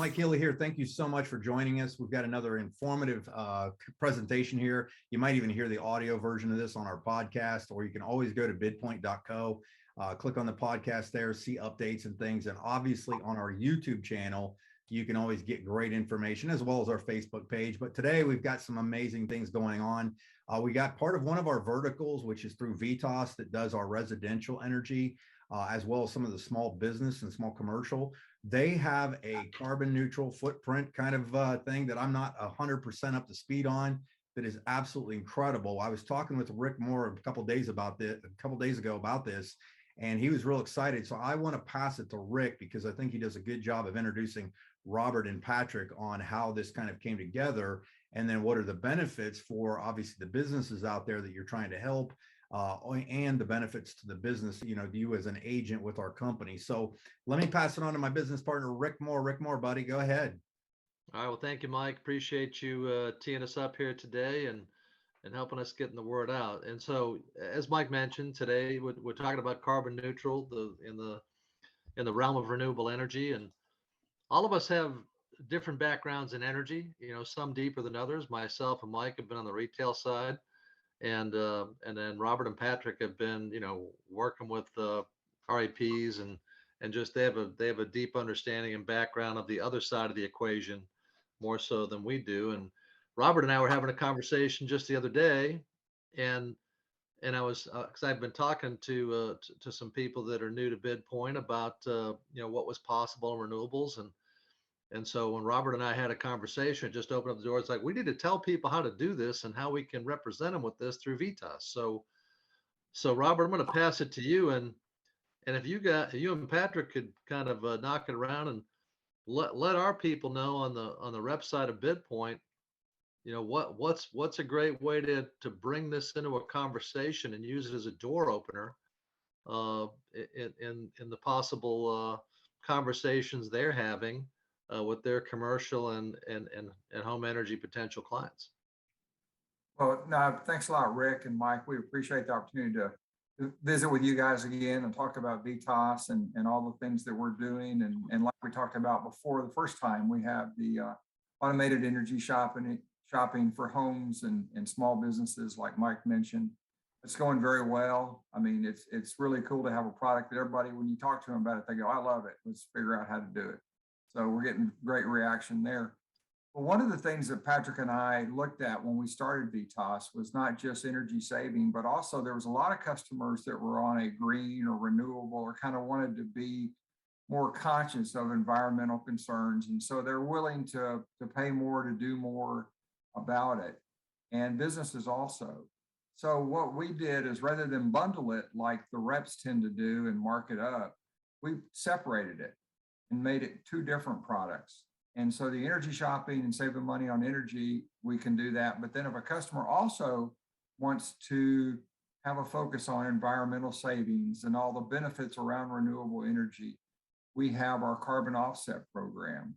Mike Healy here. Thank you so much for joining us. We've got another informative presentation here. You might even hear the audio version of this on our podcast, or you can always go to bidpoint.co, click on the podcast there, see updates and things. And obviously on our YouTube channel, you can always get great information, as well as our Facebook page. But today we've got some amazing things going on. We got part of one of our verticals, which is through Vitas, that does our residential energy, as well as some of the small business and small commercial. They have a carbon neutral footprint kind of thing that I'm not 100% up to speed on. That is absolutely incredible. I was talking with Rick Moore a couple days ago about this, and he was real excited. So I want to pass it to Rick, because I think he does a good job of introducing Robert and Patrick on how this kind of came together, and then what are the benefits for obviously the businesses out there that you're trying to help, and the benefits to the business, you as an agent with our company. So let me pass it on to my business partner, Rick Moore. Rick Moore, buddy, go ahead. All right. Well, thank you, Mike. Appreciate you teeing us up here today and helping us getting the word out. And so, as Mike mentioned, today we're talking about carbon neutral, in the realm of renewable energy, and all of us have different backgrounds in energy. Some deeper than others. Myself and Mike have been on the retail side, and then Robert and Patrick have been working with RAPs, and just they have a deep understanding and background of the other side of the equation, more so than we do. And Robert and I were having a conversation just the other day, and I was because I've been talking to some people that are new to Bidpoint about what was possible in renewables, and so when Robert and I had a conversation, it just opened up the door. It's like, we need to tell people how to do this and how we can represent them with this through Vitas. So Robert, I'm going to pass it to you, and if you and Patrick could kind of knock it around and let our people know on the rep side of Bidpoint, what's a great way to bring this into a conversation and use it as a door opener uh, in the possible conversations they're having with their commercial and home energy potential clients. Well, no, thanks a lot, Rick and Mike. We appreciate the opportunity to visit with you guys again and talk about Vitas and all the things that we're doing. And like we talked about before, the first time, we have the automated energy shopping for homes and small businesses, like Mike mentioned. It's going very well. I mean, it's really cool to have a product that everybody, when you talk to them about it, they go, "I love it. Let's figure out how to do it." So we're getting great reaction there. Well, one of the things that Patrick and I looked at when we started Vitas was not just energy saving, but also there was a lot of customers that were on a green or renewable, or kind of wanted to be more conscious of environmental concerns. And so they're willing to pay more to do more about it. And businesses also. So what we did is, rather than bundle it like the reps tend to do and mark it up, we separated it and made it two different products. And so the energy shopping and saving money on energy, we can do that. But then if a customer also wants to have a focus on environmental savings and all the benefits around renewable energy, we have our carbon offset program.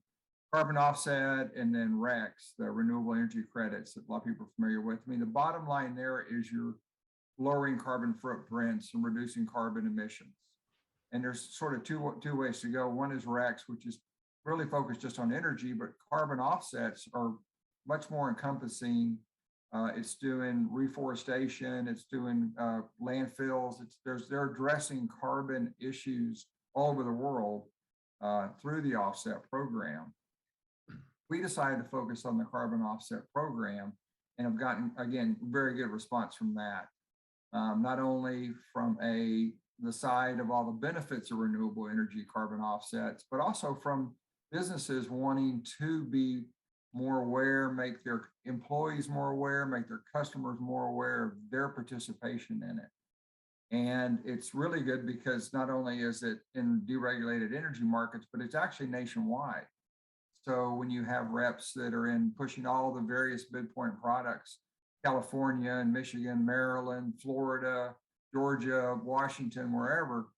Carbon offset, and then RECs, the renewable energy credits that a lot of people are familiar with. I mean, the bottom line there is you're lowering carbon footprints and reducing carbon emissions. And there's sort of two ways to go. One is RECs, which is really focused just on energy, but carbon offsets are much more encompassing. It's doing reforestation, it's doing landfills. They're addressing carbon issues all over the world through the offset program. We decided to focus on the carbon offset program and have gotten, again, very good response from that. Not only from the side of all the benefits of renewable energy carbon offsets, but also from businesses wanting to be more aware, make their employees more aware, make their customers more aware of their participation in it. And it's really good because not only is it in deregulated energy markets, but it's actually nationwide. So when you have reps that are in pushing all the various Bidpoint products, California and Michigan, Maryland, Florida, Georgia, Washington, wherever,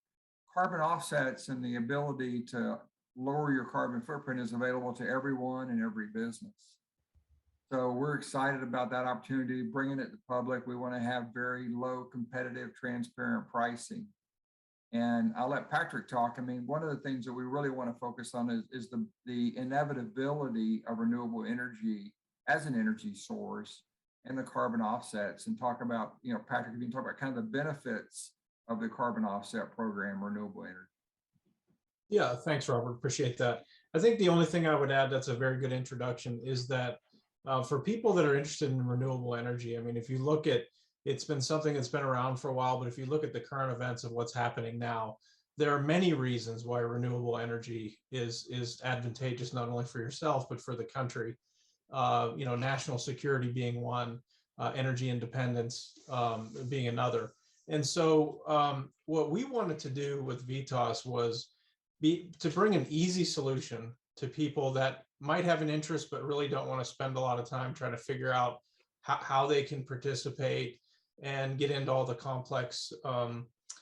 carbon offsets and the ability to lower your carbon footprint is available to everyone and every business. So we're excited about that opportunity, bringing it to public. We want to have very low, competitive, transparent pricing. And I'll let Patrick talk. I mean, one of the things that we really want to focus on is the inevitability of renewable energy as an energy source and the carbon offsets, and talk about, Patrick, if you can talk about kind of the benefits of the carbon offset program, renewable energy. Yeah, thanks, Robert. Appreciate that. I think the only thing I would add that's a very good introduction is that for people that are interested in renewable energy, I mean, if you look at, it's been something that's been around for a while, but if you look at the current events of what's happening now, there are many reasons why renewable energy is advantageous, not only for yourself, but for the country. National security being one, energy independence being another. And so what we wanted to do with Vitas was to bring an easy solution to people that might have an interest, but really don't want to spend a lot of time trying to figure out how they can participate and get into all the complex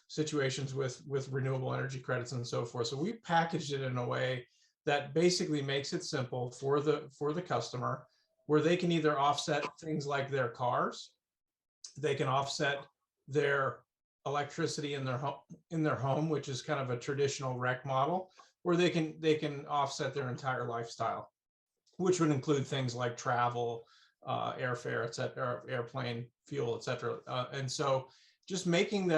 situations with renewable energy credits and so forth. So we packaged it in a way that basically makes it simple for the customer, where they can either offset things like their cars, they can offset their electricity in their home, which is kind of a traditional rec model, or they can offset their entire lifestyle, which would include things like travel, airfare, et cetera, airplane fuel, et cetera. And so just making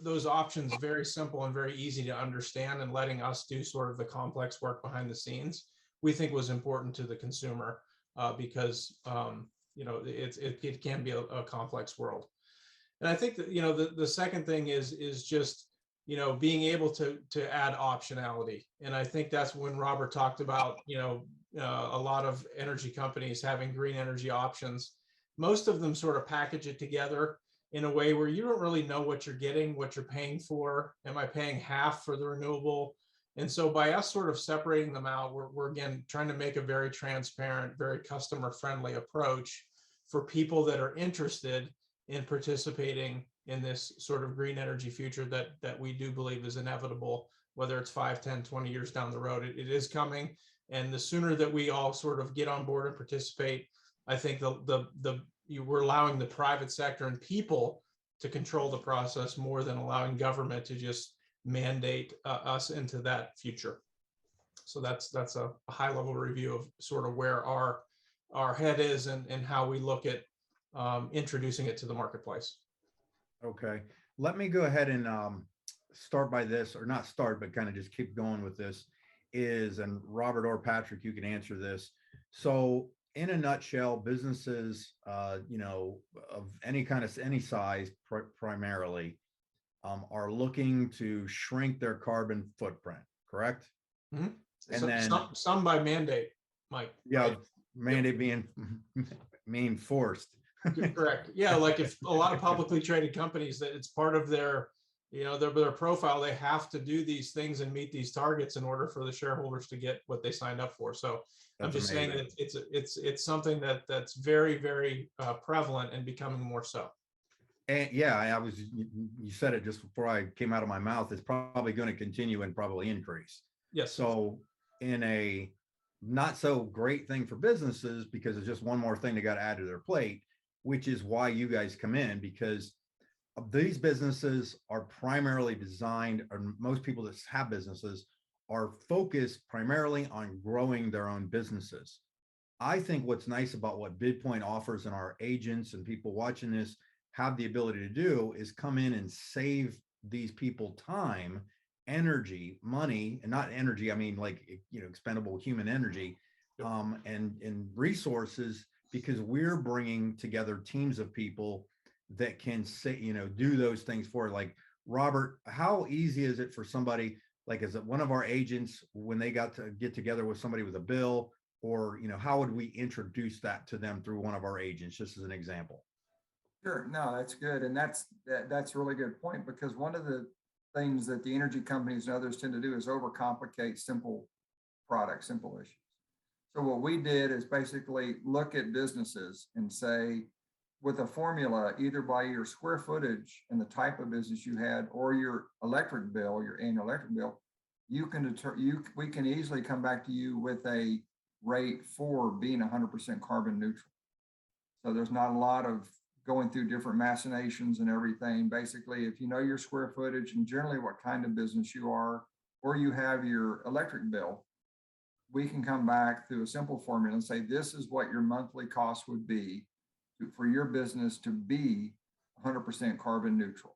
those options very simple and very easy to understand, and letting us do sort of the complex work behind the scenes, we think was important to the consumer because it can be a complex world. And I think that, the second thing is just, being able to add optionality. And I think that's when Robert talked about, a lot of energy companies having green energy options. Most of them sort of package it together in a way where you don't really know what you're getting, what you're paying for. Am I paying half for the renewable? And so by us sort of separating them out, we're again trying to make a very transparent, very customer friendly approach for people that are interested in participating in this sort of green energy future that we do believe is inevitable, whether it's 5, 10, 20 years down the road. It is coming. And the sooner that we all sort of get on board and participate, I think we're allowing the private sector and people to control the process more than allowing government to just mandate us into that future. So that's a high level review of sort of where our head is and how we look at introducing it to the marketplace. Okay, let me go ahead and start by this, or not start, but kind of just keep going with this. And Robert or Patrick, you can answer this. So in a nutshell, businesses, of any size, primarily, are looking to shrink their carbon footprint, correct? Mm-hmm. And so, then some by mandate, Mike. Yeah, right? mandate being forced. Correct. Yeah, like if a lot of publicly traded companies, that it's part of their profile, they have to do these things and meet these targets in order for the shareholders to get what they signed up for. So I'm just saying that it's something that's very, very prevalent and becoming more so. And yeah, you said it just before I came out of my mouth. It's probably going to continue and probably increase. Yes. So in a not so great thing for businesses, because it's just one more thing they got to add to their plate, which is why you guys come in, because these businesses are primarily designed, or most people that have businesses are focused primarily on growing their own businesses. I think what's nice about what Bidpoint offers, and our agents and people watching this have the ability to do, is come in and save these people time, energy, money, and not energy, I mean like, expendable human energy, and resources, because we're bringing together teams of people that can do those things for, like, Robert, how easy is it for somebody, like, is it one of our agents, when they got to get together with somebody with a bill, or, how would we introduce that to them through one of our agents, just as an example? Sure. No, that's good. And that's a really good point, because one of the things that the energy companies and others tend to do is overcomplicate simple products, simple issues. So what we did is basically look at businesses and say, with a formula, either by your square footage and the type of business you had, or your electric bill, your annual electric bill, we can easily come back to you with a rate for being 100% carbon neutral. So there's not a lot of going through different machinations and everything. Basically, if you know your square footage and generally what kind of business you are, or you have your electric bill, we can come back through a simple formula and say, this is what your monthly cost would be for your business to be 100% carbon neutral.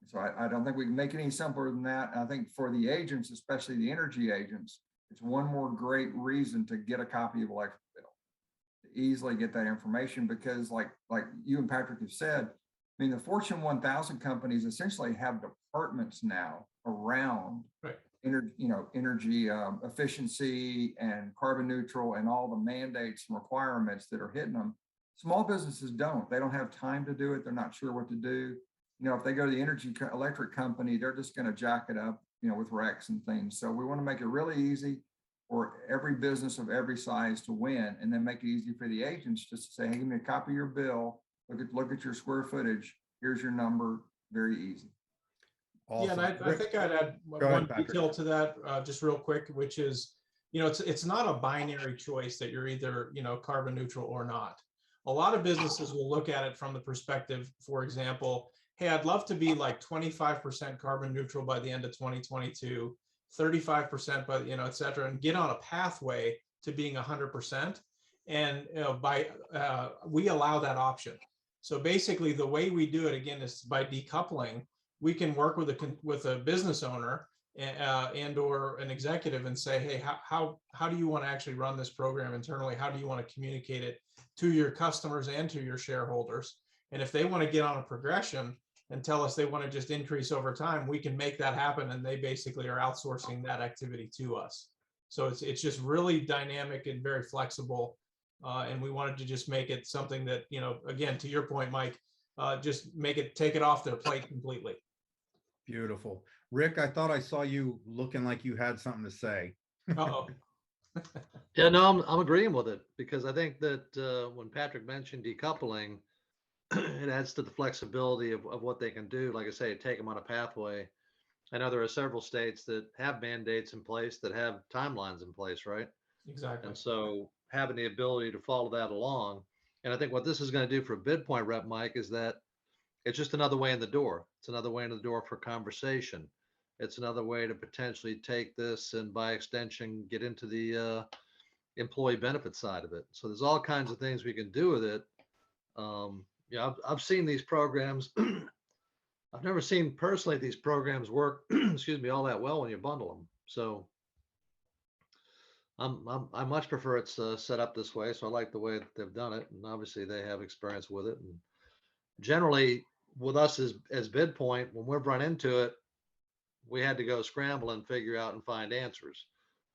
So I don't think we can make it any simpler than that. And I think for the agents, especially the energy agents, it's one more great reason to get a copy of electric bill, to easily get that information, because like you and Patrick have said, I mean, the Fortune 1000 companies essentially have departments now around energy efficiency and carbon neutral and all the mandates and requirements that are hitting them. Small businesses don't. They don't have time to do it. They're not sure what to do. You know, if they go to the electric company, they're just going to jack it up, you know, with RECs and things. So we want to make it really easy for every business of every size to win, and then make it easy for the agents just to say, hey, give me a copy of your bill. Look at your square footage. Here's your number. Very easy. Awesome. Yeah, and I think I'd add one detail to that, just real quick, which is, you know, it's not a binary choice that you're either, you know, carbon neutral or not. A lot of businesses will look at it from the perspective, for example, hey, I'd love to be like 25% carbon neutral by the end of 2022, 35% by, you know, et cetera, and get on a pathway to being 100%. And, you know, we allow that option. So basically the way we do it, again, is by decoupling. We can work with a business owner and or an executive and say, hey, how do you want to actually run this program internally? How do you want to communicate it to your customers and to your shareholders? And if they want to get on a progression and tell us they want to just increase over time, we can make that happen. And they basically are outsourcing that activity to us. So it's just really dynamic and very flexible. And we wanted to just make it something that, you know, again, to your point, Mike, just take it off their plate completely. Beautiful. Rick, I thought I saw you looking like you had something to say. Uh-oh. Yeah, no, I'm agreeing with it, because I think that when Patrick mentioned decoupling, it adds to the flexibility of what they can do. Like I say, take them on a pathway. I know there are several states that have mandates in place, that have timelines in place, right? Exactly. And so having the ability to follow that along. And I think what this is going to do for a Bidpoint rep, Mike, is that it's just another way in the door. It's another way in the door for conversation. It's another way to potentially take this and by extension, get into the employee benefit side of it. So there's all kinds of things we can do with it. Yeah, I've seen these programs. I've never seen personally these programs work, excuse me, all that well when you bundle them. So I much prefer it's set up this way. So I like the way that they've done it, and obviously they have experience with it. And generally, with us as Bidpoint, when we've run into it, we had to go scramble and figure out and find answers.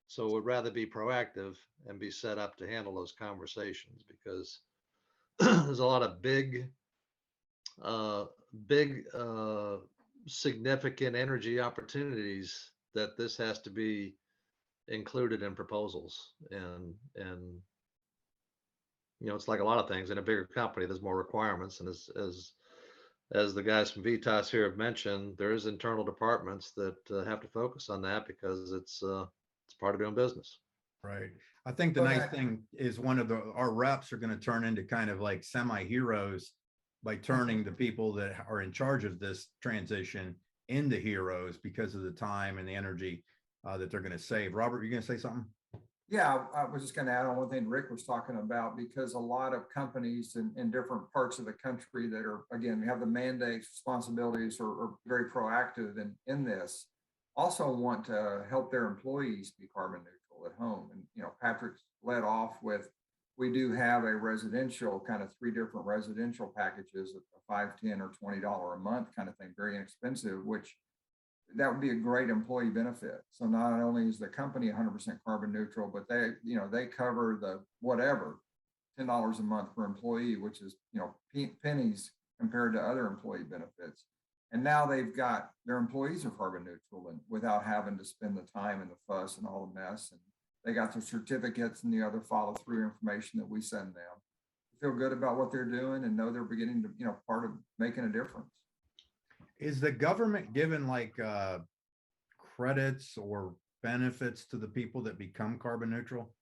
So we'd rather be proactive and be set up to handle those conversations, because there's a lot of big, significant energy opportunities that this has to be included in proposals. And you know, it's like a lot of things in a bigger company, there's more requirements. And as the guys from Vitas here have mentioned, there's internal departments that have to focus on that, because it's part of doing business. Right. I think the nice thing is our reps are going to turn into kind of like semi-heroes by turning the people that are in charge of this transition into heroes because of the time and the energy that they're going to save. Robert, you're going to say something? Yeah, I was just going to add on one thing Rick was talking about, because a lot of companies in different parts of the country that are, again, have the mandates, responsibilities, or very proactive in this, also want to help their employees be carbon neutral at home. And, you know, Patrick led off with, we do have a residential, kind of 3 different residential packages of $5, $10, or $20 a month kind of thing, very inexpensive, which that would be a great employee benefit. So not only is the company 100% carbon neutral, but they cover the whatever, $10 a month per employee, which is, you know, pennies compared to other employee benefits. And now they've got their employees are carbon neutral, and without having to spend the time and the fuss and all the mess. And they got their certificates and the other follow through information that we send them. Feel good about what they're doing and know they're beginning to, you know, part of making a difference. Is the government given like credits or benefits to the people that become carbon neutral?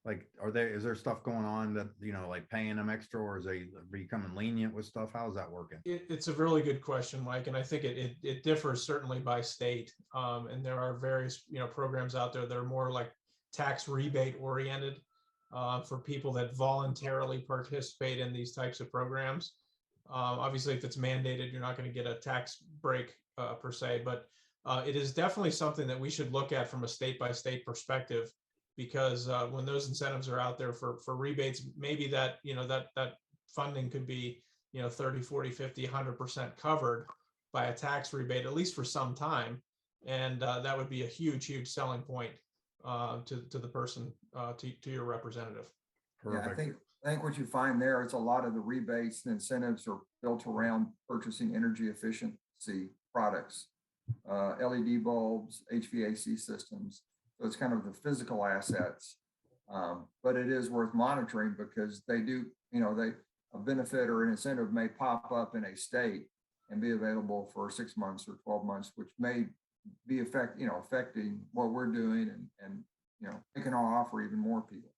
Like, is there stuff going on that, like paying them extra, or is they becoming lenient with stuff? How's that working? It's a really good question, Mike, and I think it differs certainly by state. And there are various programs out there that are more like tax rebate oriented for people that voluntarily participate in these types of programs. Obviously, if it's mandated, you're not going to get a tax break per se, but it is definitely something that we should look at from a state by state perspective, because when those incentives are out there for rebates, maybe that that funding could be 30, 40, 50, 100% covered by a tax rebate, at least for some time. And that would be a huge selling point to the person, to your representative. Perfect. Yeah, I think what you find there is a lot of the rebates and incentives are built around purchasing energy efficiency products, LED bulbs, HVAC systems. So it's kind of the physical assets, but it is worth monitoring because they do, a benefit or an incentive may pop up in a state and be available for 6 months or 12 months, which may be affecting what we're doing and making our offer even more people.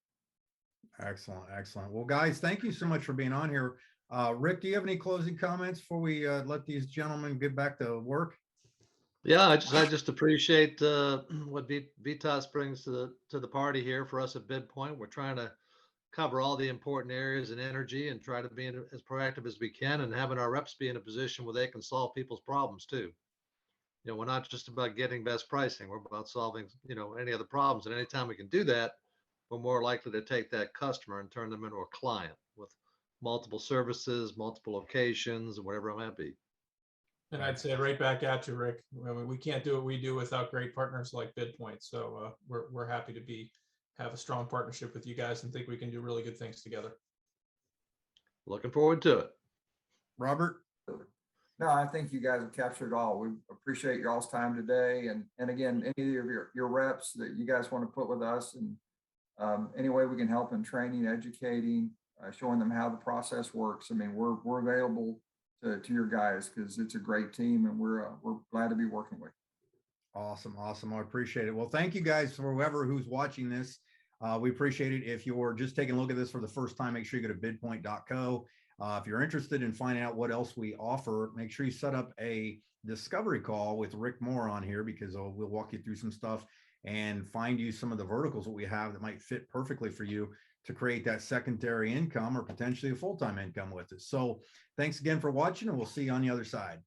Excellent. Well, guys, thank you so much for being on here. Rick, do you have any closing comments before we let these gentlemen get back to work? Yeah, I just appreciate what Vitas brings to the party here for us at Bidpoint. We're trying to cover all the important areas in energy and try to be as proactive as we can, and having our reps be in a position where they can solve people's problems too. We're not just about getting best pricing. We're about solving, any other problems. And anytime we can do that, we're more likely to take that customer and turn them into a client with multiple services, multiple locations, and whatever it might be. And I'd say right back at you, Rick. I mean, we can't do what we do without great partners like Bidpoint. So we're happy to have a strong partnership with you guys and think we can do really good things together. Looking forward to it. Robert? No, I think you guys have captured it all. We appreciate y'all's time today. And again, any of your reps that you guys want to put with us, and any way we can help in training, educating, showing them how the process works. I mean, we're available to your guys because it's a great team, and we're glad to be working with you. Awesome. I appreciate it. Well, thank you guys for whoever who's watching this. We appreciate it. If you're just taking a look at this for the first time, make sure you go to bidpoint.co. If you're interested in finding out what else we offer, make sure you set up a discovery call with Rick Moore on here, because we'll walk you through some stuff and find you some of the verticals that we have that might fit perfectly for you to create that secondary income or potentially a full-time income with it. So thanks again for watching, and we'll see you on the other side.